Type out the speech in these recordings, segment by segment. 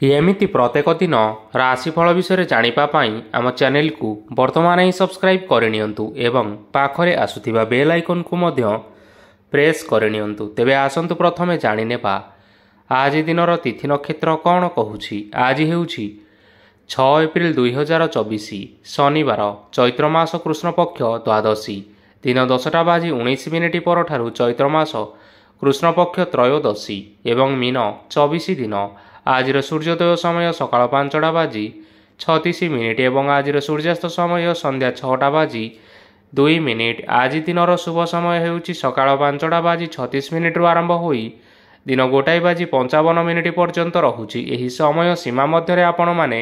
ଏମିତି ପ୍ରତ୍ୟେକ ଦିନ ରାଶିଫଳ ବିଷୟରେ ଜାଣିବା ପାଇଁ ଆମ ଚ୍ୟାନେଲକୁ ବର୍ତ୍ତମାନ ହିଁ ସବସ୍କ୍ରାଇବ୍ କରିନିଅନ୍ତୁ ଏବଂ ପାଖରେ ଆସୁଥିବା ବେଲ୍ ଆଇକନ୍କୁ ମଧ୍ୟ ପ୍ରେସ୍ କରିନିଅନ୍ତୁ। ତେବେ ଆସନ୍ତୁ ପ୍ରଥମେ ଜାଣିନେବା ଆଜି ଦିନର ତିଥି ନକ୍ଷତ୍ର କ'ଣ କହୁଛି। ଆଜି ହେଉଛି 6 ଏପ୍ରିଲ 2024 ଶନିବାର, ଚୈତ୍ର ମାସ କୃଷ୍ଣପକ୍ଷ ଦ୍ୱାଦଶୀ, ଦିନ 10:19 ପରଠାରୁ ଚୈତ୍ର ମାସ କୃଷ୍ଣପକ୍ଷ ତ୍ରୟୋଦଶୀ ଏବଂ ମୀନ 24 ଦିନ। ଆଜିର ସୂର୍ଯ୍ୟୋଦୟ ସମୟ ସକାଳ 5:36 ଏବଂ ଆଜିର ସୂର୍ଯ୍ୟାସ୍ତ ସମୟ ସନ୍ଧ୍ୟା 6:02। ଆଜି ଦିନର ଶୁଭ ସମୟ ହେଉଛି ସକାଳ 5:36 ଆରମ୍ଭ ହୋଇ ଦିନ 1:55 ପର୍ଯ୍ୟନ୍ତ ରହୁଛି। ଏହି ସମୟ ସୀମା ମଧ୍ୟରେ ଆପଣମାନେ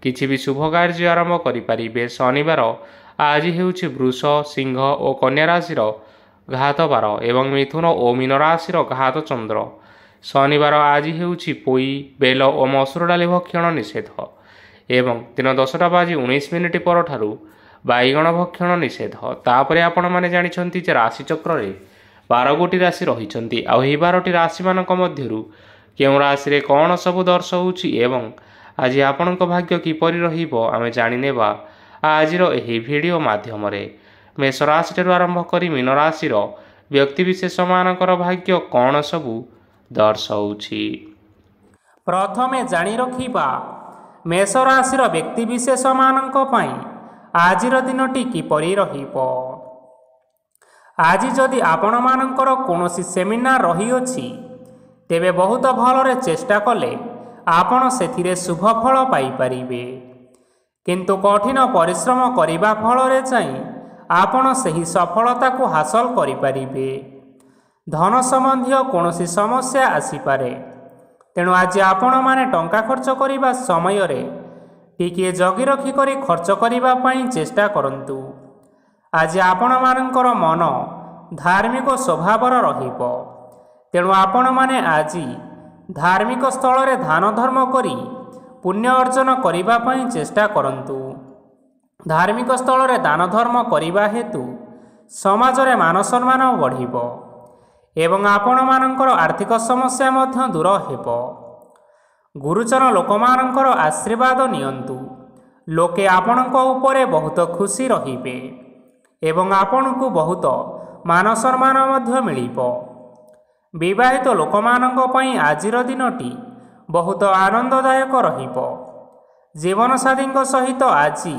କିଛି ବି ଶୁଭ କାର୍ଯ୍ୟ ଆରମ୍ଭ କରିପାରିବେ। ଶନିବାର ଆଜି ହେଉଛି ବୃଷ, ସିଂହ ଓ କନ୍ୟା ରାଶିର ଘାତ ବାର ଏବଂ ମିଥୁନ ଓ ମୀନ ରାଶିର ଘାତ ଚନ୍ଦ୍ର। ଶନିବାର ଆଜି ହେଉଛି ପୋଇ, ବେଲ ଓ ମସୁର ଡାଲି ଭକ୍ଷଣ ନିଷେଧ ଏବଂ ଦିନ 10:19 ପରଠାରୁ ବାଇଗଣ ଭକ୍ଷଣ ନିଷେଧ। ତାପରେ ଆପଣମାନେ ଜାଣିଛନ୍ତି ଯେ ରାଶିଚକ୍ରରେ 12 ଗୋଟି ରାଶି ରହିଛନ୍ତି। ଆଉ ଏହି 12ଟି ରାଶିମାନଙ୍କ ମଧ୍ୟରୁ କେଉଁ ରାଶିରେ କ'ଣ ସବୁ ଦର୍ଶାଉଛି ଏବଂ ଆଜି ଆପଣଙ୍କ ଭାଗ୍ୟ କିପରି ରହିବ ଆମେ ଜାଣିନେବା ଆଜିର ଏହି ଭିଡ଼ିଓ ମାଧ୍ୟମରେ। ମେଷ ରାଶିଠାରୁ ଆରମ୍ଭ କରି ମୀନ ରାଶିର ବ୍ୟକ୍ତିବିଶେଷମାନଙ୍କର ଭାଗ୍ୟ କ'ଣ ସବୁ ଦର୍ଶାଉଛି। ପ୍ରଥମେ ଜାଣି ରଖିବା ମେଷ ରାଶିର ବ୍ୟକ୍ତିବିଶେଷମାନଙ୍କ ପାଇଁ ଆଜିର ଦିନଟି କିପରି ରହିବ। ଆଜି ଯଦି ଆପଣମାନଙ୍କର କୌଣସି ସେମିନାର ରହିଅଛି ତେବେ ବହୁତ ଭଲରେ ଚେଷ୍ଟା କଲେ ଆପଣ ସେଥିରେ ଶୁଭ ଫଳ ପାଇପାରିବେ। କିନ୍ତୁ କଠିନ ପରିଶ୍ରମ କରିବା ଫଳରେ ଯାଇ ଆପଣ ସେହି ସଫଳତାକୁ ହାସଲ କରିପାରିବେ। ଧନ ସମ୍ବନ୍ଧୀୟ କୌଣସି ସମସ୍ୟା ଆସିପାରେ, ତେଣୁ ଆଜି ଆପଣମାନେ ଟଙ୍କା ଖର୍ଚ୍ଚ କରିବା ସମୟରେ ଟିକିଏ ଜଗି ରଖିକରି ଖର୍ଚ୍ଚ କରିବା ପାଇଁ ଚେଷ୍ଟା କରନ୍ତୁ। ଆଜି ଆପଣମାନଙ୍କର ମନ ଧାର୍ମିକ ସ୍ୱଭାବର ରହିବ, ତେଣୁ ଆପଣମାନେ ଆଜି ଧାର୍ମିକ ସ୍ଥଳରେ ଦାନ ଧର୍ମ କରି ପୁଣ୍ୟ ଅର୍ଜନ କରିବା ପାଇଁ ଚେଷ୍ଟା କରନ୍ତୁ। ଧାର୍ମିକ ସ୍ଥଳରେ ଦାନ ଧର୍ମ କରିବା ହେତୁ ସମାଜରେ ମାନ ସମ୍ମାନ ବଢ଼ିବ ଏବଂ ଆପଣମାନଙ୍କର ଆର୍ଥିକ ସମସ୍ୟା ମଧ୍ୟ ଦୂର ହେବ। ଗୁରୁଜନ ଲୋକମାନଙ୍କର ଆଶୀର୍ବାଦ ନିଅନ୍ତୁ। ଲୋକେ ଆପଣଙ୍କ ଉପରେ ବହୁତ ଖୁସି ରହିବେ ଏବଂ ଆପଣଙ୍କୁ ବହୁତ ମାନ ସମ୍ମାନ ମଧ୍ୟ ମିଳିବ। ବିବାହିତ ଲୋକମାନଙ୍କ ପାଇଁ ଆଜିର ଦିନଟି ବହୁତ ଆନନ୍ଦଦାୟକ ରହିବ। ଜୀବନସାଥୀଙ୍କ ସହିତ ଆଜି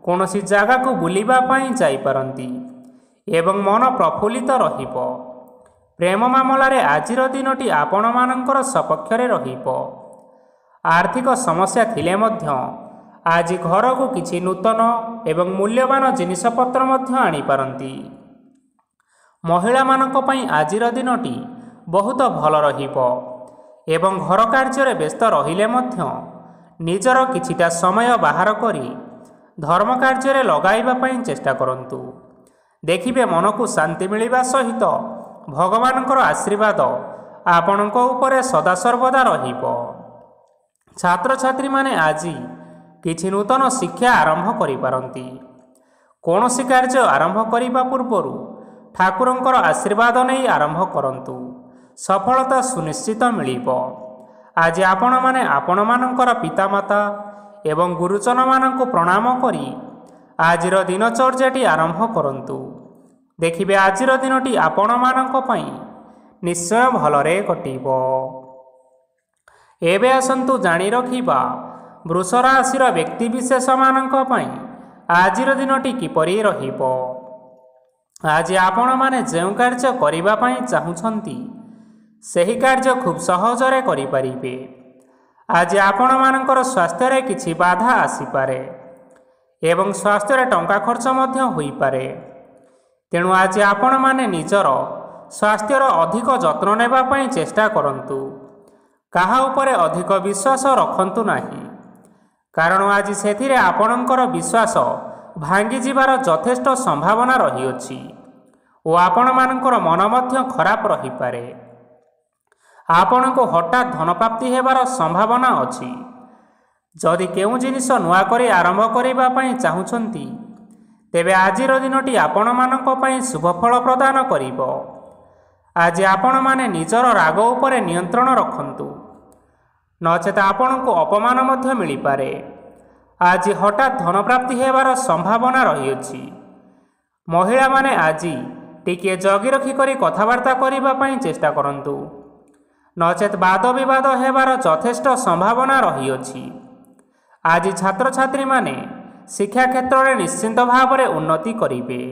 କୌଣସି ଜାଗାକୁ ବୁଲିବା ପାଇଁ ଯାଇପାରନ୍ତି ଏବଂ ମନ ପ୍ରଫୁଲ୍ଲିତ ରହିବ। ପ୍ରେମ ମାମଲାରେ ଆଜିର ଦିନଟି ଆପଣମାନଙ୍କର ସପକ୍ଷରେ ରହିବ। ଆର୍ଥିକ ସମସ୍ୟା ଥିଲେ ମଧ୍ୟ ଆଜି ଘରକୁ କିଛି ନୂତନ ଏବଂ ମୂଲ୍ୟବାନ ଜିନିଷପତ୍ର ମଧ୍ୟ ଆଣିପାରନ୍ତି। ମହିଳାମାନଙ୍କ ପାଇଁ ଆଜିର ଦିନଟି ବହୁତ ଭଲ ରହିବ ଏବଂ ଘର କାର୍ଯ୍ୟରେ ବ୍ୟସ୍ତ ରହିଲେ ମଧ୍ୟ ନିଜର କିଛିଟା ସମୟ ବାହାର କରି ଧର୍ମ କାର୍ଯ୍ୟରେ ଲଗାଇବା ପାଇଁ ଚେଷ୍ଟା କରନ୍ତୁ। ଦେଖିବେ ମନକୁ ଶାନ୍ତି ମିଳିବା ସହିତ ଭଗବାନଙ୍କର ଆଶୀର୍ବାଦ ଆପଣଙ୍କ ଉପରେ ସଦାସର୍ବଦା ରହିବ। ଛାତ୍ରଛାତ୍ରୀମାନେ ଆଜି କିଛି ନୂତନ ଶିକ୍ଷା ଆରମ୍ଭ କରିପାରନ୍ତି। କୌଣସି କାର୍ଯ୍ୟ ଆରମ୍ଭ କରିବା ପୂର୍ବରୁ ଠାକୁରଙ୍କର ଆଶୀର୍ବାଦ ନେଇ ଆରମ୍ଭ କରନ୍ତୁ, ସଫଳତା ସୁନିଶ୍ଚିତ ମିଳିବ। ଆଜି ଆପଣମାନେ ଆପଣମାନଙ୍କର ପିତାମାତା ଏବଂ ଗୁରୁଜନମାନଙ୍କୁ ପ୍ରଣାମ କରି ଆଜିର ଦିନଚର୍ଯ୍ୟାଟି ଆରମ୍ଭ କରନ୍ତୁ। ଦେଖିବେ ଆଜିର ଦିନଟି ଆପଣମାନଙ୍କ ପାଇଁ ନିଶ୍ଚୟ ଭଲରେ କଟିବ। ଏବେ ଆସନ୍ତୁ ଜାଣି ରଖିବା ବୃଷ ରାଶିର ବ୍ୟକ୍ତିବିଶେଷମାନଙ୍କ ପାଇଁ ଆଜିର ଦିନଟି କିପରି ରହିବ। ଆଜି ଆପଣମାନେ ଯେଉଁ କାର୍ଯ୍ୟ କରିବା ପାଇଁ ଚାହୁଁଛନ୍ତି ସେହି କାର୍ଯ୍ୟ ଖୁବ୍ ସହଜରେ କରିପାରିବେ। ଆଜି ଆପଣମାନଙ୍କର ସ୍ୱାସ୍ଥ୍ୟରେ କିଛି ବାଧା ଆସିପାରେ ଏବଂ ସ୍ୱାସ୍ଥ୍ୟରେ ଟଙ୍କା ଖର୍ଚ୍ଚ ମଧ୍ୟ ହୋଇପାରେ। ତେଣୁ ଆଜି ଆପଣମାନେ ନିଜର ସ୍ୱାସ୍ଥ୍ୟର ଅଧିକ ଯତ୍ନ ନେବା ପାଇଁ ଚେଷ୍ଟା କରନ୍ତୁ। କାହା ଉପରେ ଅଧିକ ବିଶ୍ୱାସ ରଖନ୍ତୁ ନାହିଁ, କାରଣ ଆଜି ସେଥିରେ ଆପଣଙ୍କର ବିଶ୍ୱାସ ଭାଙ୍ଗିଯିବାର ଯଥେଷ୍ଟ ସମ୍ଭାବନା ରହିଅଛି ଓ ଆପଣମାନଙ୍କର ମନ ମଧ୍ୟ ଖରାପ ରହିପାରେ। ଆପଣଙ୍କୁ ହଠାତ୍ ଧନପ୍ରାପ୍ତି ହେବାର ସମ୍ଭାବନା ଅଛି। ଯଦି କେଉଁ ଜିନିଷ ନୂଆ କରି ଆରମ୍ଭ କରିବା ପାଇଁ ଚାହୁଁଛନ୍ତି ତେବେ ଆଜିର ଦିନଟି ଆପଣମାନଙ୍କ ପାଇଁ ଶୁଭଫଳ ପ୍ରଦାନ କରିବ। ଆଜି ଆପଣମାନେ ନିଜର ରାଗ ଉପରେ ନିୟନ୍ତ୍ରଣ ରଖନ୍ତୁ। ନଚେତ ଆପଣଙ୍କୁ ଅପମାନ ମଧ୍ୟ ମିଳିପାରେ। ଆଜି ହଠାତ୍ ଧନପ୍ରାପ୍ତି ହେବାର ସମ୍ଭାବନା ରହିଅଛି। ମହିଳାମାନେ ଆଜି ଟିକିଏ ଜଗି ରଖି କରି କଥାବାର୍ତ୍ତା କରିବା ପାଇଁ ଚେଷ୍ଟା କରନ୍ତୁ, ନଚେତ ବାଦ ବିବାଦ ହେବାର ଯଥେଷ୍ଟ ସମ୍ଭାବନା ରହିଅଛି। ଆଜି ଛାତ୍ରଛାତ୍ରୀମାନେ ଶିକ୍ଷା କ୍ଷେତ୍ରରେ ନିଶ୍ଚିନ୍ତ ଭାବରେ ଉନ୍ନତି କରିବେ।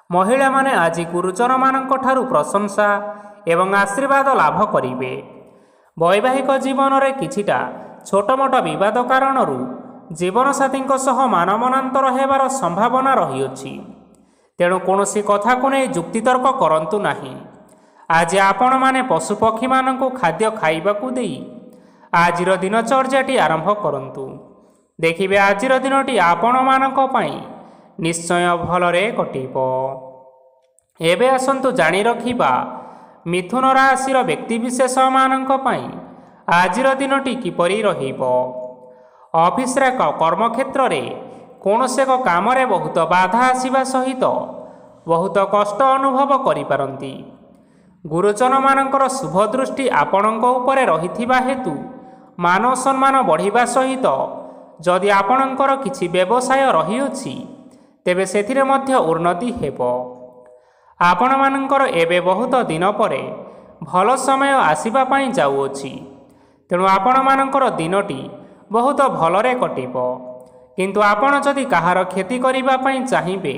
ମହିଳାମାନେ ଆଜି ଗୁରୁଜନମାନଙ୍କ ଠାରୁ ପ୍ରଶଂସା ଏବଂ ଆଶୀର୍ବାଦ ଲାଭ କରିବେ। ବୈବାହିକ ଜୀବନରେ କିଛିଟା ଛୋଟମୋଟ ବିବାଦ କାରଣରୁ ଜୀବନସାଥୀଙ୍କ ସହ ମାନମନାନ୍ତର ହେବାର ସମ୍ଭାବନା ରହିଅଛି। ତେଣୁ କୌଣସି କଥାକୁ ନେଇ ଯୁକ୍ତିତର୍କ କରନ୍ତୁ ନାହିଁ। ଆଜି ଆପଣମାନେ ପଶୁପକ୍ଷୀମାନଙ୍କୁ ଖାଦ୍ୟ ଖାଇବାକୁ ଦେଇ ଆଜିର ଦିନଚର୍ଯ୍ୟାଟି ଆରମ୍ଭ କରନ୍ତୁ। ଦେଖିବେ ଆଜିର ଦିନଟି ଆପଣମାନଙ୍କ ପାଇଁ ନିଶ୍ଚୟ ଭଲରେ କଟିବ। ଏବେ ଆସନ୍ତୁ ଜାଣି ରଖିବା ମିଥୁନ ରାଶିର ବ୍ୟକ୍ତିବିଶେଷମାନଙ୍କ ପାଇଁ ଆଜିର ଦିନଟି କିପରି ରହିବ। ଅଫିସରେ କର୍ମକ୍ଷେତ୍ରରେ କୌଣସି ଏକ କାମରେ ବହୁତ ବାଧା ଆସିବା ସହିତ ବହୁତ କଷ୍ଟ ଅନୁଭବ କରିପାରନ୍ତି। ଗୁରୁଜନମାନଙ୍କର ଶୁଭ ଦୃଷ୍ଟି ଆପଣଙ୍କ ଉପରେ ରହିଥିବା ହେତୁ ମାନ ସମ୍ମାନ ବଢ଼ିବା ସହିତ ଯଦି ଆପଣଙ୍କର କିଛି ବ୍ୟବସାୟ ରହିଅଛି ତେବେ ସେଥିରେ ମଧ୍ୟ ଉନ୍ନତି ହେବ। ଆପଣମାନଙ୍କର ଏବେ ବହୁତ ଦିନ ପରେ ଭଲ ସମୟ ଆସିବା ପାଇଁ ଯାଉଅଛି। ତେଣୁ ଆପଣମାନଙ୍କର ଦିନଟି ବହୁତ ଭଲରେ କଟିବ। କିନ୍ତୁ ଆପଣ ଯଦି କାହାର କ୍ଷତି କରିବା ପାଇଁ ଚାହିଁବେ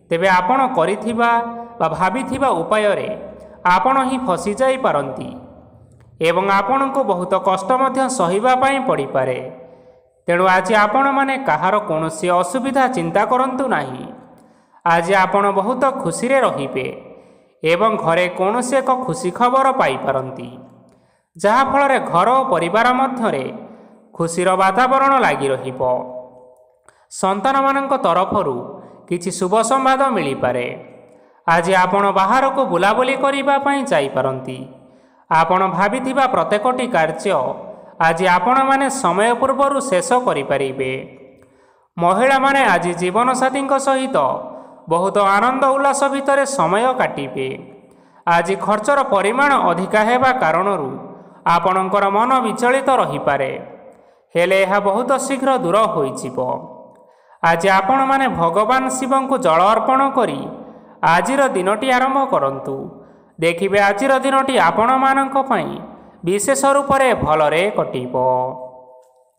ତେବେ ଆପଣ କରିଥିବା ବା ଭାବିଥିବା ଉପାୟରେ ଆପଣ ହିଁ ଫସିଯାଇପାରନ୍ତି ଏବଂ ଆପଣଙ୍କୁ ବହୁତ କଷ୍ଟ ମଧ୍ୟ ସହିବା ପାଇଁ ପଡ଼ିପାରେ। ତେଣୁ ଆଜି ଆପଣମାନେ କାହାର କୌଣସି ଅସୁବିଧା ଚିନ୍ତା କରନ୍ତୁ ନାହିଁ। ଆଜି ଆପଣ ବହୁତ ଖୁସିରେ ରହିବେ ଏବଂ ଘରେ କୌଣସି ଏକ ଖୁସି ଖବର ପାଇପାରନ୍ତି, ଯାହାଫଳରେ ଘର ଓ ପରିବାର ମଧ୍ୟରେ ଖୁସିର ବାତାବରଣ ଲାଗି ରହିବ। ସନ୍ତାନମାନଙ୍କ ତରଫରୁ କିଛି ଶୁଭ ସମ୍ବାଦ ମିଳିପାରେ। ଆଜି ଆପଣ ବାହାରକୁ ବୁଲାବୁଲି କରିବା ପାଇଁ ଯାଇପାରନ୍ତି। ଆପଣ ଭାବିଥିବା ପ୍ରତ୍ୟେକଟି କାର୍ଯ୍ୟ ଆଜି ଆପଣମାନେ ସମୟ ପୂର୍ବରୁ ଶେଷ କରିପାରିବେ। ମହିଳାମାନେ ଆଜି ଜୀବନସାଥୀଙ୍କ ସହିତ ବହୁତ ଆନନ୍ଦ ଉଲ୍ଲାସ ଭିତରେ ସମୟ କାଟିବେ। ଆଜି ଖର୍ଚ୍ଚର ପରିମାଣ ଅଧିକା ହେବା କାରଣରୁ ଆପଣଙ୍କର ମନ ବିଚଳିତ ରହିପାରେ, ହେଲେ ଏହା ବହୁତ ଶୀଘ୍ର ଦୂର ହୋଇଯିବ। ଆଜି ଆପଣମାନେ ଭଗବାନ ଶିବଙ୍କୁ ଜଳ ଅର୍ପଣ କରି ଆଜିର ଦିନଟି ଆରମ୍ଭ କରନ୍ତୁ। ଦେଖିବେ ଆଜିର ଦିନଟି ଆପଣମାନଙ୍କ ପାଇଁ ବିଶେଷ ରୂପରେ ଭଲରେ କଟିବ।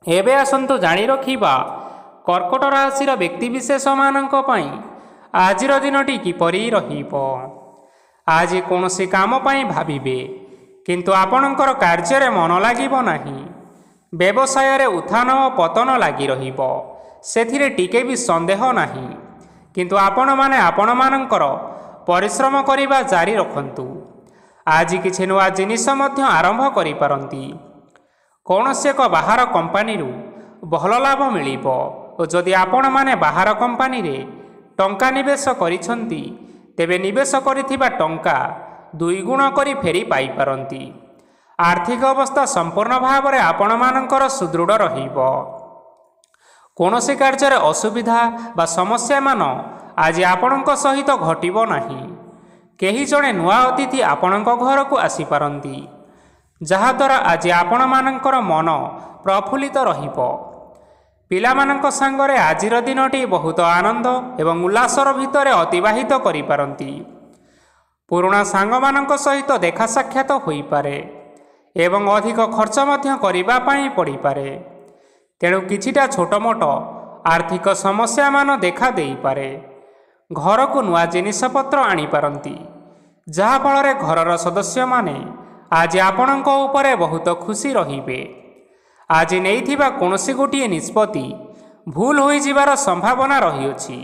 ଏବେ ଆସନ୍ତୁ ଜାଣି ରଖିବା କର୍କଟ ରାଶିର ବ୍ୟକ୍ତିବିଶେଷମାନଙ୍କ ପାଇଁ ଆଜିର ଦିନଟି କିପରି ରହିବ। ଆଜି କୌଣସି କାମ ପାଇଁ ଭାବିବେ, କିନ୍ତୁ ଆପଣଙ୍କର କାର୍ଯ୍ୟରେ ମନ ଲାଗିବ ନାହିଁ। ବ୍ୟବସାୟରେ ଉତ୍ଥାନ ଓ ପତନ ଲାଗି ରହିବ, ସେଥିରେ ଟିକେ ବି ସନ୍ଦେହ ନାହିଁ। କିନ୍ତୁ ଆପଣମାନେ ଆପଣମାନଙ୍କର ପରିଶ୍ରମ କରିବା ଜାରି ରଖନ୍ତୁ। ଆଜି କିଛି ନୂଆ ଜିନିଷ ମଧ୍ୟ ଆରମ୍ଭ କରିପାରନ୍ତି। କୌଣସି ଏକ ବାହାର କମ୍ପାନୀରୁ ଭଲ ଲାଭ ମିଳିବ ଓ ଯଦି ଆପଣମାନେ ବାହାର କମ୍ପାନୀରେ ଟଙ୍କା ନିବେଶ କରିଛନ୍ତି ତେବେ ନିବେଶ କରିଥିବା ଟଙ୍କା 2 ଗୁଣ କରି ଫେରି ପାଇପାରନ୍ତି। ଆର୍ଥିକ ଅବସ୍ଥା ସମ୍ପୂର୍ଣ୍ଣ ଭାବରେ ଆପଣମାନଙ୍କର ସୁଦୃଢ଼ ରହିବ। କୌଣସି କାର୍ଯ୍ୟରେ ଅସୁବିଧା ବା ସମସ୍ୟାମାନ ଆଜି ଆପଣଙ୍କ ସହିତ ଘଟିବ ନାହିଁ। କେହି ଜଣେ ନୂଆ ଅତିଥି ଆପଣଙ୍କ ଘରକୁ ଆସିପାରନ୍ତି, ଯାହାଦ୍ୱାରା ଆଜି ଆପଣମାନଙ୍କର ମନ ପ୍ରଫୁଲ୍ଲିତ ରହିବ। ପିଲାମାନଙ୍କ ସାଙ୍ଗରେ ଆଜିର ଦିନଟି ବହୁତ ଆନନ୍ଦ ଏବଂ ଉଲ୍ଲାସର ଭିତରେ ଅତିବାହିତ କରିପାରନ୍ତି। ପୁରୁଣା ସାଙ୍ଗମାନଙ୍କ ସହିତ ଦେଖା ସାକ୍ଷାତ ହୋଇପାରେ ଏବଂ ଅଧିକ ଖର୍ଚ୍ଚ ମଧ୍ୟ କରିବା ପାଇଁ ପଡ଼ିପାରେ। ତେଣୁ କିଛିଟା ଛୋଟମୋଟ ଆର୍ଥିକ ସମସ୍ୟାମାନ ଦେଖା ଦେଇପାରେ। ଘରକୁ ନୂଆ ଜିନିଷପତ୍ର ଆଣିପାରନ୍ତି, ଯାହାଫଳରେ ଘରର ସଦସ୍ୟମାନେ ଆଜି ଆପଣଙ୍କ ଉପରେ ବହୁତ ଖୁସି ରହିବେ। ଆଜି ନେଇଥିବା କୌଣସି ଗୋଟିଏ ନିଷ୍ପତ୍ତି ଭୁଲ ହୋଇଯିବାର ସମ୍ଭାବନା ରହିଅଛି।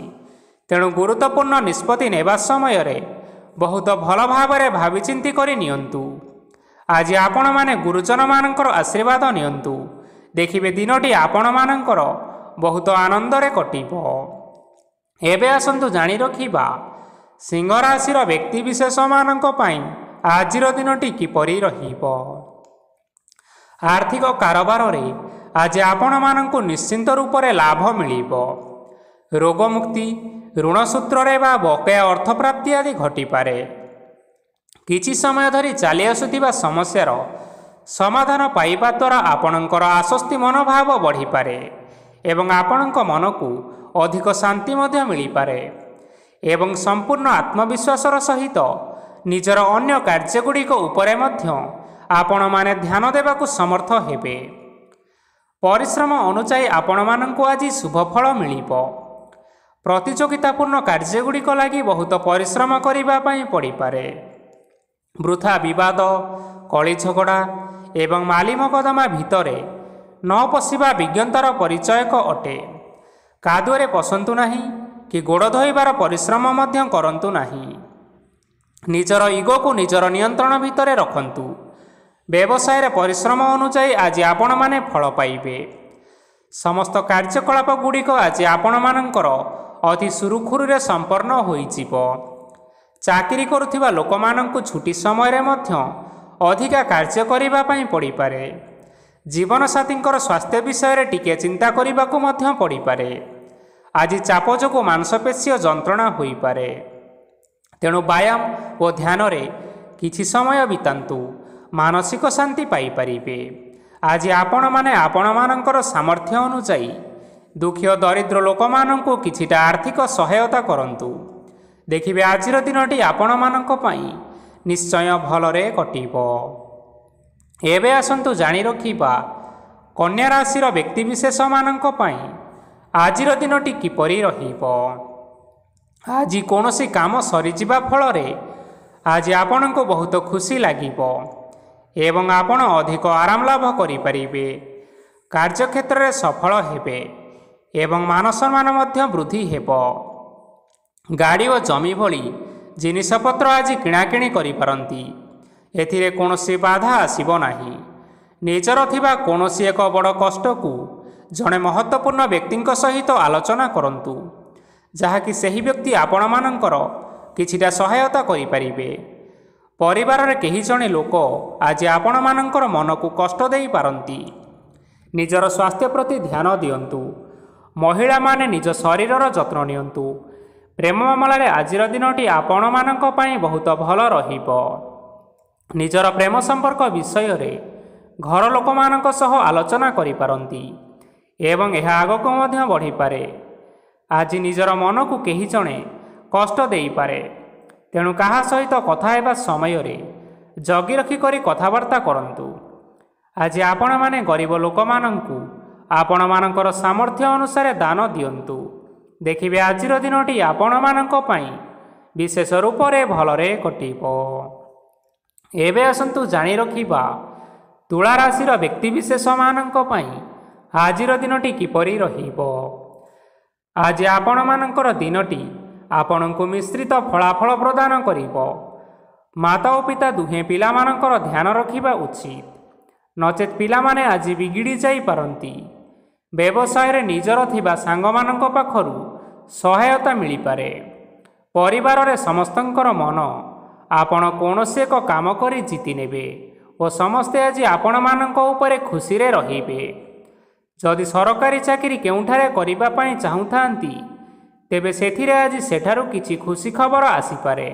ତେଣୁ ଗୁରୁତ୍ୱପୂର୍ଣ୍ଣ ନିଷ୍ପତ୍ତି ନେବା ସମୟରେ ବହୁତ ଭଲ ଭାବରେ ଭାବିଚିନ୍ତି କରି ନିଅନ୍ତୁ। ଆଜି ଆପଣମାନେ ଗୁରୁଜନମାନଙ୍କର ଆଶୀର୍ବାଦ ନିଅନ୍ତୁ। ଦେଖିବେ ଦିନଟି ଆପଣମାନଙ୍କର ବହୁତ ଆନନ୍ଦରେ କଟିବ। ଏବେ ଆସନ୍ତୁ ଜାଣି ରଖିବା ସିଂହ ରାଶିର ବ୍ୟକ୍ତିବିଶେଷମାନଙ୍କ ପାଇଁ ଆଜିର ଦିନଟି କିପରି ରହିବ। ଆର୍ଥିକ କାରବାରରେ ଆଜି ଆପଣମାନଙ୍କୁ ନିଶ୍ଚିନ୍ତ ରୂପରେ ଲାଭ ମିଳିବ। ରୋଗମୁକ୍ତି, ଋଣ ସୂତ୍ରରେ ବା ବକେୟା ଅର୍ଥପ୍ରାପ୍ତି ଆଦି ଘଟିପାରେ। କିଛି ସମୟ ଧରି ଚାଲି ଆସୁଥିବା ସମସ୍ୟାର ସମାଧାନ ପାଇବା ଦ୍ୱାରା ଆପଣଙ୍କର ଆଶ୍ୱସ୍ତି ମନୋଭାବ ବଢ଼ିପାରେ ଏବଂ ଆପଣଙ୍କ ମନକୁ ଅଧିକ ଶାନ୍ତି ମଧ୍ୟ ମିଳିପାରେ ଏବଂ ସମ୍ପୂର୍ଣ୍ଣ ଆତ୍ମବିଶ୍ୱାସର ସହିତ ନିଜର ଅନ୍ୟ କାର୍ଯ୍ୟଗୁଡ଼ିକ ଉପରେ ମଧ୍ୟ ଆପଣମାନେ ଧ୍ୟାନ ଦେବାକୁ ସମର୍ଥ ହେବେ। ପରିଶ୍ରମ ଅନୁଯାୟୀ ଆପଣମାନଙ୍କୁ ଆଜି ଶୁଭଫଳ ମିଳିବ। ପ୍ରତିଯୋଗିତାପୂର୍ଣ୍ଣ କାର୍ଯ୍ୟଗୁଡ଼ିକ ଲାଗି ବହୁତ ପରିଶ୍ରମ କରିବା ପାଇଁ ପଡ଼ିପାରେ। ବୃଥା ବିବାଦ, କଳି ଝଗଡ଼ା ଏବଂ ମାଲି ମକଦ୍ଦମା ଭିତରେ ନ ପଶିବା ବିଜ୍ଞତାର ପରିଚୟକ ଅଟେ। କାଦୁଅରେ ପଶନ୍ତୁ ନାହିଁ କି ଗୋଡ଼ ଧୋଇବାର ପରିଶ୍ରମ ମଧ୍ୟ କରନ୍ତୁ ନାହିଁ। ନିଜର ଇଗୋକୁ ନିଜର ନିୟନ୍ତ୍ରଣ ଭିତରେ ରଖନ୍ତୁ। ବ୍ୟବସାୟରେ ପରିଶ୍ରମ ଅନୁଯାୟୀ ଆଜି ଆପଣମାନେ ଫଳ ପାଇବେ। ସମସ୍ତ କାର୍ଯ୍ୟକଳାପ ଗୁଡ଼ିକ ଆଜି ଆପଣମାନଙ୍କର ଅତି ସୁରୁଖୁରୁରେ ସମ୍ପନ୍ନ ହୋଇଯିବ। ଚାକିରି କରୁଥିବା ଲୋକମାନଙ୍କୁ ଛୁଟି ସମୟରେ ମଧ୍ୟ ଅଧିକା କାର୍ଯ୍ୟ କରିବା ପାଇଁ ପଡ଼ିପାରେ। ଜୀବନସାଥୀଙ୍କର ସ୍ୱାସ୍ଥ୍ୟ ବିଷୟରେ ଟିକିଏ ଚିନ୍ତା କରିବାକୁ ମଧ୍ୟ ପଡ଼ିପାରେ। ଆଜି ଚାପ ଯୋଗୁଁ ମାଂସପେଶୀୟ ଯନ୍ତ୍ରଣା ହୋଇପାରେ। ତେଣୁ ବ୍ୟାୟାମ ଓ ଧ୍ୟାନରେ କିଛି ସମୟ ବିତାନ୍ତୁ, ମାନସିକ ଶାନ୍ତି ପାଇପାରିବେ। ଆଜି ଆପଣମାନେ ଆପଣମାନଙ୍କର ସାମର୍ଥ୍ୟ ଅନୁଯାୟୀ ଦୁଃଖୀ ଓ ଦରିଦ୍ର ଲୋକମାନଙ୍କୁ କିଛିଟା ଆର୍ଥିକ ସହାୟତା କରନ୍ତୁ। ଦେଖିବେ ଆଜିର ଦିନଟି ଆପଣମାନଙ୍କ ପାଇଁ ନିଶ୍ଚୟ ଭଲରେ କଟିବ। ଏବେ ଆସନ୍ତୁ ଜାଣି ରଖିବା କନ୍ୟା ରାଶିର ବ୍ୟକ୍ତିବିଶେଷମାନଙ୍କ ପାଇଁ ଆଜିର ଦିନଟି କିପରି ରହିବ। ଆଜି କୌଣସି କାମ ସରିଯିବା ଫଳରେ ଆଜି ଆପଣଙ୍କୁ ବହୁତ ଖୁସି ଲାଗିବ ଏବଂ ଆପଣ ଅଧିକ ଆରାମ ଲାଭ କରିପାରିବେ। କାର୍ଯ୍ୟକ୍ଷେତ୍ରରେ ସଫଳ ହେବେ ଏବଂ ମାନସମ୍ମାନ ମଧ୍ୟ ବୃଦ୍ଧି ହେବ। ଗାଡ଼ି ଓ ଜମି ଭଳି ଜିନିଷପତ୍ର ଆଜି କିଣାକିଣି କରିପାରନ୍ତି। ଏଥିରେ କୌଣସି ବାଧା ଆସିବ ନାହିଁ। ନିଜର ଥିବା କୌଣସି ଏକ ବଡ଼ କଷ୍ଟକୁ ଜଣେ ମହତ୍ତ୍ୱପୂର୍ଣ୍ଣ ବ୍ୟକ୍ତିଙ୍କ ସହିତ ଆଲୋଚନା କରନ୍ତୁ, ଯାହାକି ସେହି ବ୍ୟକ୍ତି ଆପଣମାନଙ୍କର କିଛିଟା ସହାୟତା କରିପାରିବେ। ପରିବାରରେ କେହି ଜଣେ ଲୋକ ଆଜି ଆପଣମାନଙ୍କର ମନକୁ କଷ୍ଟ ଦେଇପାରନ୍ତି। ନିଜର ସ୍ୱାସ୍ଥ୍ୟ ପ୍ରତି ଧ୍ୟାନ ଦିଅନ୍ତୁ। ମହିଳାମାନେ ନିଜ ଶରୀରର ଯତ୍ନ ନିଅନ୍ତୁ। ପ୍ରେମ ମାମଲାରେ ଆଜିର ଦିନଟି ଆପଣମାନଙ୍କ ପାଇଁ ବହୁତ ଭଲ ରହିବ। ନିଜର ପ୍ରେମ ସମ୍ପର୍କ ବିଷୟରେ ଘର ଲୋକମାନଙ୍କ ସହ ଆଲୋଚନା କରିପାରନ୍ତି ଏବଂ ଏହା ଆଗକୁ ମଧ୍ୟ ବଢ଼ିପାରେ। ଆଜି ନିଜର ମନକୁ କେହି ଜଣେ କଷ୍ଟ ଦେଇପାରେ, ତେଣୁ କାହା ସହିତ କଥା ହେବା ସମୟରେ ଜଗି ରଖି କରି କଥାବାର୍ତ୍ତା କରନ୍ତୁ। ଆଜି ଆପଣମାନେ ଗରିବ ଲୋକମାନଙ୍କୁ ଆପଣମାନଙ୍କର ସାମର୍ଥ୍ୟ ଅନୁସାରେ ଦାନ ଦିଅନ୍ତୁ। ଦେଖିବେ ଆଜିର ଦିନଟି ଆପଣମାନଙ୍କ ପାଇଁ ବିଶେଷ ରୂପରେ ଭଲରେ କଟିବ। ଏବେ ଆସନ୍ତୁ ଜାଣି ରଖିବା ତୁଳା ରାଶିର ବ୍ୟକ୍ତିବିଶେଷମାନଙ୍କ ପାଇଁ ଆଜିର ଦିନଟି କିପରି ରହିବ। ଆଜି ଆପଣମାନଙ୍କର ଦିନଟି ଆପଣଙ୍କୁ ମିଶ୍ରିତ ଫଳାଫଳ ପ୍ରଦାନ କରିବ। ମାତା ଓ ପିତା ଦୁହେଁ ପିଲାମାନଙ୍କର ଧ୍ୟାନ ରଖିବା ଉଚିତ, ନଚେତ୍ ପିଲାମାନେ ଆଜି ବିଗିଡ଼ି ଯାଇପାରନ୍ତି। ବ୍ୟବସାୟରେ ନିଜର ଥିବା ସାଙ୍ଗମାନଙ୍କ ପାଖରୁ ସହାୟତା ମିଳିପାରେ। ପରିବାରରେ ସମସ୍ତଙ୍କର ମନ ଆପଣ କୌଣସି ଏକ କାମ କରି ଜିତି ନେବେ ଓ ସମସ୍ତେ ଆଜି ଆପଣମାନଙ୍କ ଉପରେ ଖୁସିରେ ରହିବେ। ଯଦି ସରକାରୀ ଚାକିରି କେଉଁଠାରେ କରିବା ପାଇଁ ଚାହୁଁଥାନ୍ତି, ତେବେ ସେଥିରେ ଆଜି ସେଠାରୁ କିଛି ଖୁସି ଖବର ଆସିପାରେ।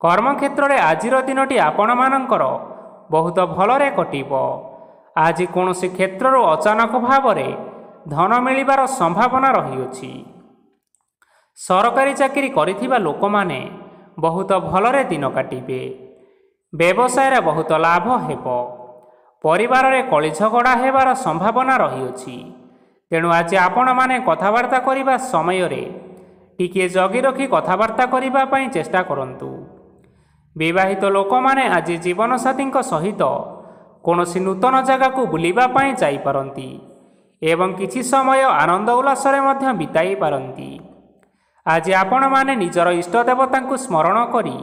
କର୍ମକ୍ଷେତ୍ରରେ ଆଜିର ଦିନଟି ଆପଣମାନଙ୍କର ବହୁତ ଭଲରେ କଟିବ। ଆଜି କୌଣସି କ୍ଷେତ୍ରରୁ ଅଚାନକ ଭାବରେ ଧନ ମିଳିବାର ସମ୍ଭାବନା ରହିଅଛି। ସରକାରୀ ଚାକିରି କରିଥିବା ଲୋକମାନେ ବହୁତ ଭଲରେ ଦିନ କାଟିବେ। ବ୍ୟବସାୟରେ ବହୁତ ଲାଭ ହେବ। ପରିବାରରେ କଳି ଝଗଡ଼ା ହେବାର ସମ୍ଭାବନା ରହିଅଛି, ତେଣୁ ଆଜି ଆପଣମାନେ କଥାବାର୍ତ୍ତା କରିବା ସମୟରେ ଟିକିଏ ଜଗି ରଖି କଥାବାର୍ତ୍ତା କରିବା ପାଇଁ ଚେଷ୍ଟା କରନ୍ତୁ। ବିବାହିତ ଲୋକମାନେ ଆଜି ଜୀବନସାଥୀଙ୍କ ସହିତ କୌଣସି ନୂତନ ଜାଗାକୁ ବୁଲିବା ପାଇଁ ଯାଇପାରନ୍ତି ଏବଂ କିଛି ସମୟ ଆନନ୍ଦ ଉଲ୍ଲାସରେ ମଧ୍ୟ ବିତାଇ ପାରନ୍ତି। ଆଜି ଆପଣମାନେ ନିଜର ଇଷ୍ଟ ଦେବତାଙ୍କୁ ସ୍ମରଣ କରି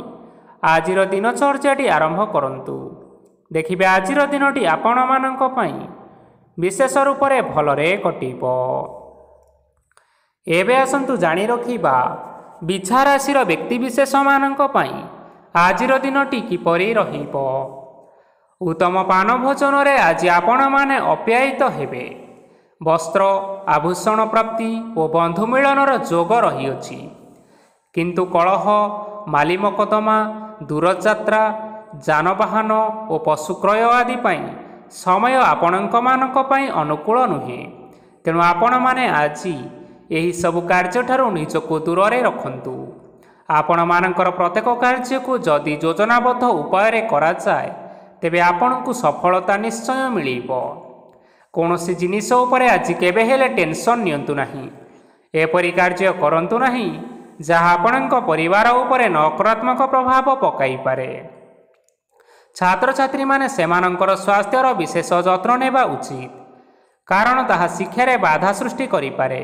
ଆଜିର ଦିନଚର୍ଯ୍ୟାଟି ଆରମ୍ଭ କରନ୍ତୁ। ଦେଖିବେ ଆଜିର ଦିନଟି ଆପଣମାନଙ୍କ ପାଇଁ ବିଶେଷ ରୂପରେ ଭଲରେ କଟିବ। ଏବେ ଆସନ୍ତୁ ଜାଣି ରଖିବା ବିଛା ରାଶିର ବ୍ୟକ୍ତିବିଶେଷମାନଙ୍କ ପାଇଁ ଆଜିର ଦିନଟି କିପରି ରହିବ। ଉତ୍ତମ ପାନ ଭୋଜନରେ ଆଜି ଆପଣମାନେ ଅପ୍ୟାୟିତ ହେବେ। ବସ୍ତ୍ର ଆଭୂଷଣ ପ୍ରାପ୍ତି ଓ ବନ୍ଧୁ ମିଳନର ଯୋଗ ରହିଅଛି, କିନ୍ତୁ କଳହ, ମାଲି ମକଦ୍ଦମା, ଦୂରଯାତ୍ରା, ଯାନବାହନ ଓ ପଶୁ କ୍ରୟ ଆଦି ପାଇଁ ସମୟ ଆପଣଙ୍କମାନଙ୍କ ପାଇଁ ଅନୁକୂଳ ନୁହେଁ। ତେଣୁ ଆପଣମାନେ ଆଜି ଏହିସବୁ କାର୍ଯ୍ୟଠାରୁ ନିଜକୁ ଦୂରରେ ରଖନ୍ତୁ। ଆପଣମାନଙ୍କର ପ୍ରତ୍ୟେକ କାର୍ଯ୍ୟକୁ ଯଦି ଯୋଜନାବଦ୍ଧ ଉପାୟରେ କରାଯାଏ ତେବେ ଆପଣଙ୍କୁ ସଫଳତା ନିଶ୍ଚୟ ମିଳିବ। କୌଣସି ଜିନିଷ ଉପରେ ଆଜି କେବେ ହେଲେ ଟେନସନ୍ ନିଅନ୍ତୁ ନାହିଁ। ଏପରି କାର୍ଯ୍ୟ କରନ୍ତୁ ନାହିଁ ଯାହା ଆପଣଙ୍କ ପରିବାର ଉପରେ ନକାରାତ୍ମକ ପ୍ରଭାବ ପକାଇପାରେ। ଛାତ୍ରଛାତ୍ରୀମାନେ ସେମାନଙ୍କର ସ୍ୱାସ୍ଥ୍ୟର ବିଶେଷ ଯତ୍ନ ନେବା ଉଚିତ, କାରଣ ତାହା ଶିକ୍ଷାରେ ବାଧା ସୃଷ୍ଟି କରିପାରେ।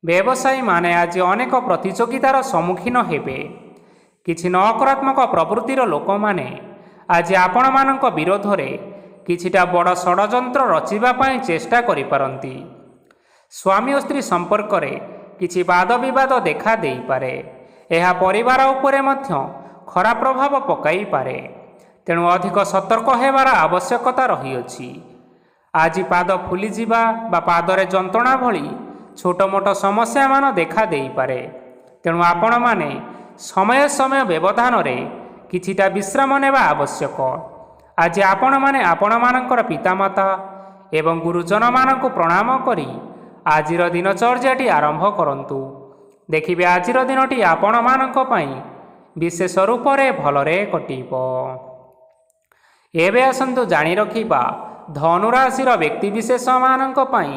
ବ୍ୟବସାୟୀମାନେ ଆଜି ଅନେକ ପ୍ରତିଯୋଗିତାର ସମ୍ମୁଖୀନ ହେବେ। କିଛି ନକାରାତ୍ମକ ପ୍ରବୃତ୍ତିର ଲୋକମାନେ ଆଜି ଆପଣମାନଙ୍କ ବିରୋଧରେ କିଛିଟା ବଡ଼ ଷଡ଼ଯନ୍ତ୍ର ରଚିବା ପାଇଁ ଚେଷ୍ଟା କରିପାରନ୍ତି। ସ୍ୱାମୀ ଓ ସ୍ତ୍ରୀ ସମ୍ପର୍କରେ କିଛି ବାଦବିବାଦ ଦେଖା ଦେଇପାରେ। ଏହା ପରିବାର ଉପରେ ମଧ୍ୟ ଖରାପ ପ୍ରଭାବ ପକାଇପାରେ। ତେଣୁ ଅଧିକ ସତର୍କ ହେବାର ଆବଶ୍ୟକତା ରହିଅଛି। ଆଜି ପାଦ ଫୁଲିଯିବା ବା ପାଦରେ ଯନ୍ତ୍ରଣା ଭଳି ଛୋଟ ମୋଟ ସମସ୍ୟାମାନ ଦେଖା ଦେଇପାରେ। ତେଣୁ ଆପଣମାନେ ସମୟ ସମୟ ବ୍ୟବଧାନରେ କିଛିଟା ବିଶ୍ରାମ ନେବା ଆବଶ୍ୟକ। ଆଜି ଆପଣମାନେ ଆପଣମାନଙ୍କର ପିତାମାତା ଏବଂ ଗୁରୁଜନମାନଙ୍କୁ ପ୍ରଣାମ କରି ଆଜିର ଦିନଚର୍ଯ୍ୟାଟି ଆରମ୍ଭ କରନ୍ତୁ। ଦେଖିବେ ଆଜିର ଦିନଟି ଆପଣମାନଙ୍କ ପାଇଁ ବିଶେଷ ରୂପରେ ଭଲରେ କଟିବ। ଏବେ ଆସନ୍ତୁ ଜାଣି ରଖିବା ଧନୁରାଶିର ବ୍ୟକ୍ତିବିଶେଷମାନଙ୍କ ପାଇଁ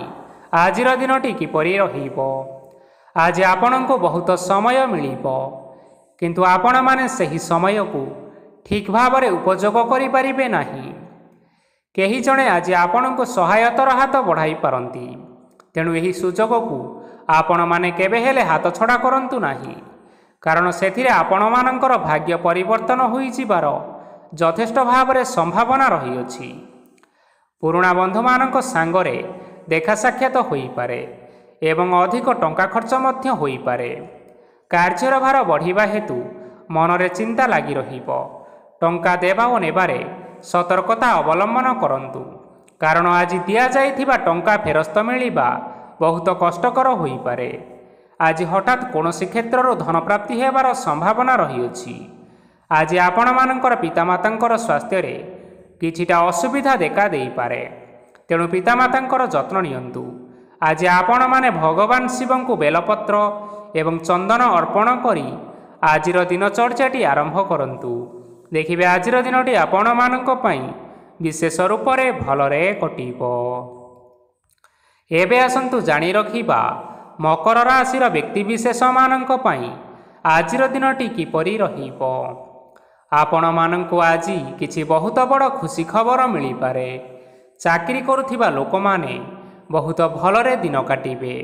ଆଜିର ଦିନଟି କିପରି ରହିବ। ଆଜି ଆପଣଙ୍କୁ ବହୁତ ସମୟ ମିଳିବ, କିନ୍ତୁ ଆପଣମାନେ ସେହି ସମୟକୁ ଠିକ୍ ଭାବରେ ଉପଯୋଗ କରିପାରିବେ ନାହିଁ। କେହି ଜଣେ ଆଜି ଆପଣଙ୍କୁ ସହାୟତାର ହାତ ବଢ଼ାଇ ପାରନ୍ତି। ତେଣୁ ଏହି ସୁଯୋଗକୁ ଆପଣମାନେ କେବେ ହେଲେ ହାତଛଡ଼ା କରନ୍ତୁ ନାହିଁ, କାରଣ ସେଥିରେ ଆପଣମାନଙ୍କର ଭାଗ୍ୟ ପରିବର୍ତ୍ତନ ହୋଇଯିବାର ଯଥେଷ୍ଟ ଭାବରେ ସମ୍ଭାବନା ରହିଅଛି। ପୁରୁଣା ବନ୍ଧୁମାନଙ୍କ ସାଙ୍ଗରେ ଦେଖା ସାକ୍ଷାତ ହୋଇପାରେ ଏବଂ ଅଧିକ ଟଙ୍କା ଖର୍ଚ୍ଚ ମଧ୍ୟ ହୋଇପାରେ। କାର୍ଯ୍ୟର ଭାର ବଢ଼ିବା ହେତୁ ମନରେ ଚିନ୍ତା ଲାଗି ରହିବ। ଟଙ୍କା ଦେବା ଓ ନେବାରେ ସତର୍କତା ଅବଲମ୍ବନ କରନ୍ତୁ, କାରଣ ଆଜି ଦିଆଯାଇଥିବା ଟଙ୍କା ଫେରସ୍ତ ମିଳିବା ବହୁତ କଷ୍ଟକର ହୋଇପାରେ। ଆଜି ହଠାତ୍ କୌଣସି କ୍ଷେତ୍ରରୁ ଧନପ୍ରାପ୍ତି ହେବାର ସମ୍ଭାବନା ରହିଅଛି। ଆଜି ଆପଣମାନଙ୍କର ପିତାମାତାଙ୍କର ସ୍ୱାସ୍ଥ୍ୟରେ କିଛିଟା ଅସୁବିଧା ଦେଖା ଦେଇପାରେ। ତେଣୁ ପିତାମାତାଙ୍କର ଯତ୍ନ ନିଅନ୍ତୁ। ଆଜି ଆପଣମାନେ ଭଗବାନ ଶିବଙ୍କୁ ବେଲପତ୍ର ଏବଂ ଚନ୍ଦନ ଅର୍ପଣ କରି ଆଜିର ଦିନଚର୍ଯ୍ୟାଟି ଆରମ୍ଭ କରନ୍ତୁ। ଦେଖିବେ ଆଜିର ଦିନଟି ଆପଣମାନଙ୍କ ପାଇଁ ବିଶେଷ ରୂପରେ ଭଲରେ କଟିବ। ଏବେ ଆସନ୍ତୁ ଜାଣି ରଖିବା ମକର ରାଶିର ବ୍ୟକ୍ତିବିଶେଷମାନଙ୍କ ପାଇଁ ଆଜିର ଦିନଟି କିପରି ରହିବ। ଆପଣମାନଙ୍କୁ ଆଜି କିଛି ବହୁତ ବଡ଼ ଖୁସି ଖବର ମିଳିପାରେ। ଚାକିରି କରୁଥିବା ଲୋକମାନେ ବହୁତ ଭଲରେ ଦିନ କାଟିବେ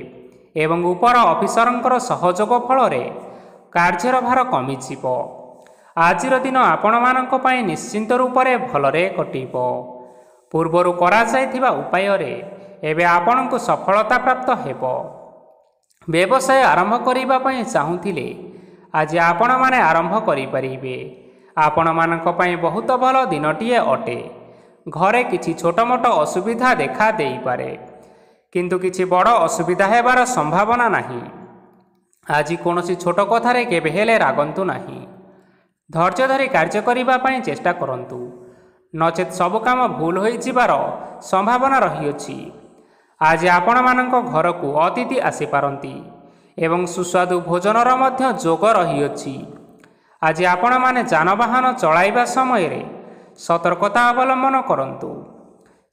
ଏବଂ ଉପର ଅଫିସରଙ୍କର ସହଯୋଗ ଫଳରେ କାର୍ଯ୍ୟର ଭାର କମିଯିବ। ଆଜିର ଦିନ ଆପଣମାନଙ୍କ ପାଇଁ ନିଶ୍ଚିନ୍ତ ରୂପରେ ଭଲରେ କଟିବ। ପୂର୍ବରୁ କରାଯାଇଥିବା ଉପାୟରେ ଏବେ ଆପଣଙ୍କୁ ସଫଳତା ପ୍ରାପ୍ତ ହେବ। ବ୍ୟବସାୟ ଆରମ୍ଭ କରିବା ପାଇଁ ଚାହୁଁଥିଲେ ଆଜି ଆପଣମାନେ ଆରମ୍ଭ କରିପାରିବେ। ଆପଣମାନଙ୍କ ପାଇଁ ବହୁତ ଭଲ ଦିନଟିଏ ଅଟେ। ଘରେ କିଛି ଛୋଟ ମୋଟ ଅସୁବିଧା ଦେଖା ଦେଇପାରେ, କିନ୍ତୁ କିଛି ବଡ଼ ଅସୁବିଧା ହେବାର ସମ୍ଭାବନା ନାହିଁ। ଆଜି କୌଣସି ଛୋଟ କଥାରେ କେବେ ହେଲେ ରାଗନ୍ତୁ ନାହିଁ। ଧୈର୍ଯ୍ୟ ଧରି କାର୍ଯ୍ୟ କରିବା ପାଇଁ ଚେଷ୍ଟା କରନ୍ତୁ, ନଚେତ୍ ସବୁ କାମ ଭୁଲ ହୋଇଯିବାର ସମ୍ଭାବନା ରହିଅଛି। ଆଜି ଆପଣମାନଙ୍କ ଘରକୁ ଅତିଥି ଆସିପାରନ୍ତି ଏବଂ ସୁସ୍ୱାଦୁ ଭୋଜନର ମଧ୍ୟ ଯୋଗ ରହିଅଛି। ଆଜି ଆପଣମାନେ ଯାନବାହନ ଚଳାଇବା ସମୟରେ ସତର୍କତା ଅବଲମ୍ବନ କରନ୍ତୁ।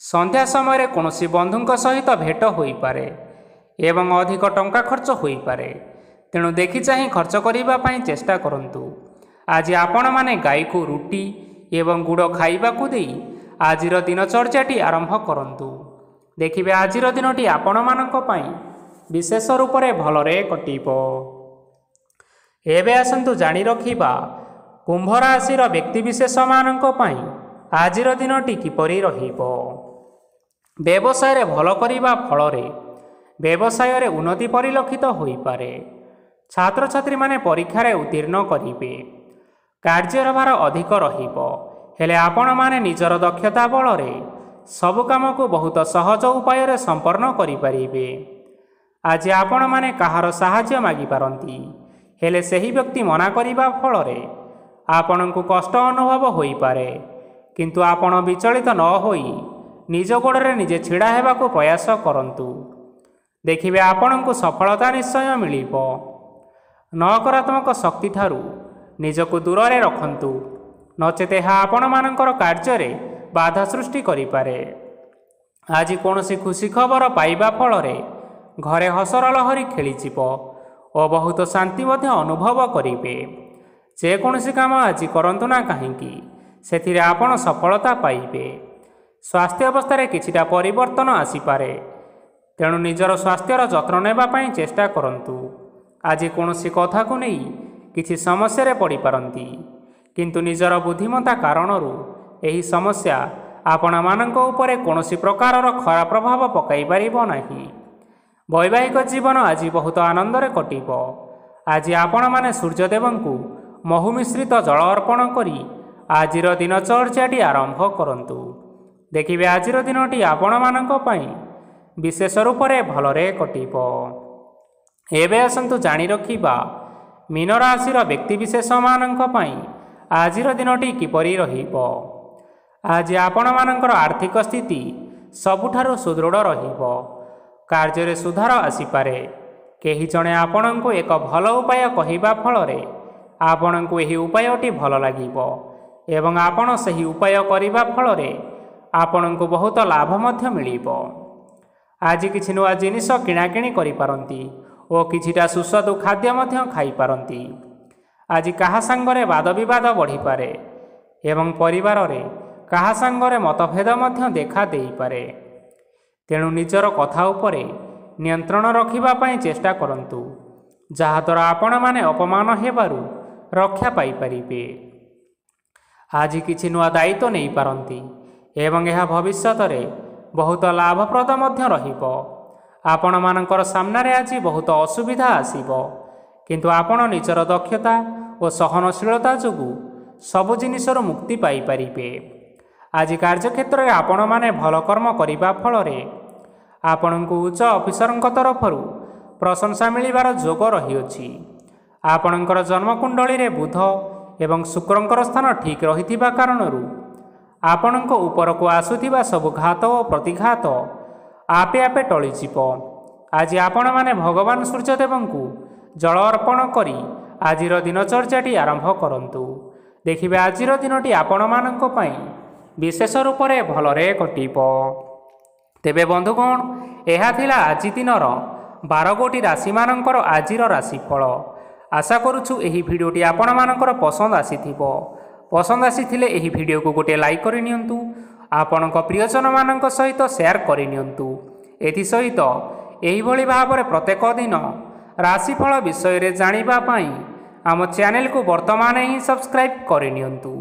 ସନ୍ଧ୍ୟା ସମୟରେ କୌଣସି ବନ୍ଧୁଙ୍କ ସହିତ ଭେଟ ହୋଇପାରେ ଏବଂ ଅଧିକ ଟଙ୍କା ଖର୍ଚ୍ଚ ହୋଇପାରେ। ତେଣୁ ଦେଖି ଚାହିଁ ଖର୍ଚ୍ଚ କରିବା ପାଇଁ ଚେଷ୍ଟା କରନ୍ତୁ। ଆଜି ଆପଣମାନେ ଗାଈକୁ ରୁଟି ଏବଂ ଗୁଡ଼ ଖାଇବାକୁ ଦେଇ ଆଜିର ଦିନଚର୍ଯ୍ୟାଟି ଆରମ୍ଭ କରନ୍ତୁ। ଦେଖିବେ ଆଜିର ଦିନଟି ଆପଣମାନଙ୍କ ପାଇଁ ବିଶେଷ ରୂପରେ ଭଲରେ କଟିବ। ଏବେ ଆସନ୍ତୁ ଜାଣି ରଖିବା କୁମ୍ଭ ରାଶିର ବ୍ୟକ୍ତିବିଶେଷମାନଙ୍କ ପାଇଁ ଆଜିର ଦିନଟି କିପରି ରହିବ। ବ୍ୟବସାୟରେ ଭଲ କରିବା ଫଳରେ ବ୍ୟବସାୟରେ ଉନ୍ନତି ପରିଲକ୍ଷିତ ହୋଇପାରେ। ଛାତ୍ରଛାତ୍ରୀମାନେ ପରୀକ୍ଷାରେ ଉତ୍ତୀର୍ଣ୍ଣ କରିବେ। କାର୍ଯ୍ୟର ଭାର ଅଧିକ ରହିବ, ହେଲେ ଆପଣମାନେ ନିଜର ଦକ୍ଷତା ବଳରେ ସବୁ କାମକୁ ବହୁତ ସହଜ ଉପାୟରେ ସମ୍ପନ୍ନ କରିପାରିବେ। ଆଜି ଆପଣମାନେ କାହାର ସାହାଯ୍ୟ ମାଗିପାରନ୍ତି, ହେଲେ ସେହି ବ୍ୟକ୍ତି ମନା କରିବା ଫଳରେ ଆପଣଙ୍କୁ କଷ୍ଟ ଅନୁଭବ ହୋଇପାରେ, କିନ୍ତୁ ଆପଣ ବିଚଳିତ ନ ହୋଇ ନିଜ ଗୋଡ଼ରେ ନିଜେ ଛିଡ଼ା ହେବାକୁ ପ୍ରୟାସ କରନ୍ତୁ। ଦେଖିବେ ଆପଣଙ୍କୁ ସଫଳତା ନିଶ୍ଚୟ ମିଳିବ। ନକାରାତ୍ମକ ଶକ୍ତିଠାରୁ ନିଜକୁ ଦୂରରେ ରଖନ୍ତୁ, ନଚେତ୍ ଏହା ଆପଣମାନଙ୍କର କାର୍ଯ୍ୟରେ ବାଧା ସୃଷ୍ଟି କରିପାରେ। ଆଜି କୌଣସି ଖୁସି ଖବର ପାଇବା ଫଳରେ ଘରେ ହସର ଲହରୀ ଖେଳିଯିବ ଓ ବହୁତ ଶାନ୍ତି ମଧ୍ୟ ଅନୁଭବ କରିବେ। ଯେକୌଣସି କାମ ଆଜି କରନ୍ତୁ ନା କାହିଁକି, ସେଥିରେ ଆପଣ ସଫଳତା ପାଇବେ। ସ୍ୱାସ୍ଥ୍ୟ ଅବସ୍ଥାରେ କିଛିଟା ପରିବର୍ତ୍ତନ ଆସିପାରେ, ତେଣୁ ନିଜର ସ୍ୱାସ୍ଥ୍ୟର ଯତ୍ନ ନେବା ପାଇଁ ଚେଷ୍ଟା କରନ୍ତୁ। ଆଜି କୌଣସି କଥାକୁ ନେଇ କିଛି ସମସ୍ୟାରେ ପଡ଼ିପାରନ୍ତି, କିନ୍ତୁ ନିଜର ବୁଦ୍ଧିମତ୍ତା କାରଣରୁ ଏହି ସମସ୍ୟା ଆପଣମାନଙ୍କ ଉପରେ କୌଣସି ପ୍ରକାରର ଖରାପ ପ୍ରଭାବ ପକାଇ ପାରିବ ନାହିଁ। ବୈବାହିକ ଜୀବନ ଆଜି ବହୁତ ଆନନ୍ଦରେ କଟିବ। ଆଜି ଆପଣମାନେ ସୂର୍ଯ୍ୟଦେବଙ୍କୁ ମହୁ ମିଶ୍ରିତ ଜଳ ଅର୍ପଣ କରି ଆଜିର ଦିନଚର୍ଯ୍ୟାଟି ଆରମ୍ଭ କରନ୍ତୁ। ଦେଖିବେ ଆଜିର ଦିନଟି ଆପଣମାନଙ୍କ ପାଇଁ ବିଶେଷ ରୂପରେ ଭଲରେ କଟିବ। ଏବେ ଆସନ୍ତୁ ଜାଣି ରଖିବା ମୀନ ରାଶିର ବ୍ୟକ୍ତିବିଶେଷମାନଙ୍କ ପାଇଁ ଆଜିର ଦିନଟି କିପରି ରହିବ। ଆଜି ଆପଣମାନଙ୍କର ଆର୍ଥିକ ସ୍ଥିତି ସବୁଠାରୁ ସୁଦୃଢ଼ ରହିବ। କାର୍ଯ୍ୟରେ ସୁଧାର ଆସିପାରେ। କେହି ଜଣେ ଆପଣଙ୍କୁ ଏକ ଭଲ ଉପାୟ କହିବା ଫଳରେ ଆପଣଙ୍କୁ ଏହି ଉପାୟଟି ଭଲ ଲାଗିବ ଏବଂ ଆପଣ ସେହି ଉପାୟ କରିବା ଫଳରେ ଆପଣଙ୍କୁ ବହୁତ ଲାଭ ମଧ୍ୟ ମିଳିବ। ଆଜି କିଛି ନୂଆ ଜିନିଷ କିଣାକିଣି କରିପାରନ୍ତି ଓ କିଛିଟା ସୁସ୍ୱାଦୁ ଖାଦ୍ୟ ମଧ୍ୟ ଖାଇପାରନ୍ତି। ଆଜି କାହା ସାଙ୍ଗରେ ବାଦବିବାଦ ବଢ଼ିପାରେ ଏବଂ ପରିବାରରେ କାହା ସାଙ୍ଗରେ ମତଭେଦ ମଧ୍ୟ ଦେଖା ଦେଇପାରେ। ତେଣୁ ନିଜର କଥା ଉପରେ ନିୟନ୍ତ୍ରଣ ରଖିବା ପାଇଁ ଚେଷ୍ଟା କରନ୍ତୁ, ଯାହାଦ୍ୱାରା ଆପଣମାନେ ଅପମାନ ହେବାରୁ ରକ୍ଷା ପାଇପାରିବେ। ଆଜି କିଛି ନୂଆ ଦାୟିତ୍ୱ ନେଇପାରନ୍ତି ଏବଂ ଏହା ଭବିଷ୍ୟତରେ ବହୁତ ଲାଭପ୍ରଦ ମଧ୍ୟ ରହିବ। ଆପଣମାନଙ୍କର ସାମ୍ନାରେ ଆଜି ବହୁତ ଅସୁବିଧା ଆସିବ, କିନ୍ତୁ ଆପଣ ନିଜର ଦକ୍ଷତା ଓ ସହନଶୀଳତା ଯୋଗୁଁ ସବୁ ଜିନିଷରୁ ମୁକ୍ତି ପାଇପାରିବେ। ଆଜି କାର୍ଯ୍ୟକ୍ଷେତ୍ରରେ ଆପଣମାନେ ଭଲ କର୍ମ କରିବା ଫଳରେ ଆପଣଙ୍କୁ ଉଚ୍ଚ ଅଫିସରଙ୍କ ତରଫରୁ ପ୍ରଶଂସା ମିଳିବାର ଯୋଗ ରହିଅଛି। ଆପଣଙ୍କର ଜନ୍ମକୁଣ୍ଡଳୀରେ ବୁଧ ଏବଂ ଶୁକ୍ରଙ୍କର ସ୍ଥାନ ଠିକ୍ ରହିଥିବା କାରଣରୁ ଆପଣଙ୍କ ଉପରକୁ ଆସୁଥିବା ସବୁ ଘାତ ଓ ପ୍ରତିଘାତ ଆପେ ଆପେ ଟଳିଯିବ। ଆଜି ଆପଣମାନେ ଭଗବାନ ସୂର୍ଯ୍ୟଦେବଙ୍କୁ ଜଳ ଅର୍ପଣ କରି ଆଜିର ଦିନଚର୍ଯ୍ୟାଟି ଆରମ୍ଭ କରନ୍ତୁ। ଦେଖିବେ ଆଜିର ଦିନଟି ଆପଣମାନଙ୍କ ପାଇଁ ବିଶେଷ ରୂପରେ ଭଲରେ କଟିବ। ତେବେ ବନ୍ଧୁଗଣ, ଏହା ଥିଲା ଆଜି ଦିନର 12 ଗୋଟି ରାଶିମାନଙ୍କର ଆଜିର ରାଶିଫଳ। ଆଶା କରୁଛୁ ଏହି ଭିଡ଼ିଓଟି ଆପଣମାନଙ୍କର ପସନ୍ଦ ଆସିଥିବ। ପସନ୍ଦ ଆସିଥିଲେ ଏହି ଭିଡ଼ିଓକୁ ଗୋଟିଏ ଲାଇକ୍ କରିନିଅନ୍ତୁ। ଆପଣଙ୍କ ପ୍ରିୟଜନମାନଙ୍କ ସହିତ ସେୟାର କରିନିଅନ୍ତୁ। ଏଥିସହିତ ଏହିଭଳି ଭାବରେ ପ୍ରତ୍ୟେକ ଦିନ ରାଶିଫଳ ବିଷୟରେ ଜାଣିବା ପାଇଁ ଆମ ଚ୍ୟାନେଲକୁ ବର୍ତ୍ତମାନ ହିଁ ସବସ୍କ୍ରାଇବ୍ କରିନିଅନ୍ତୁ।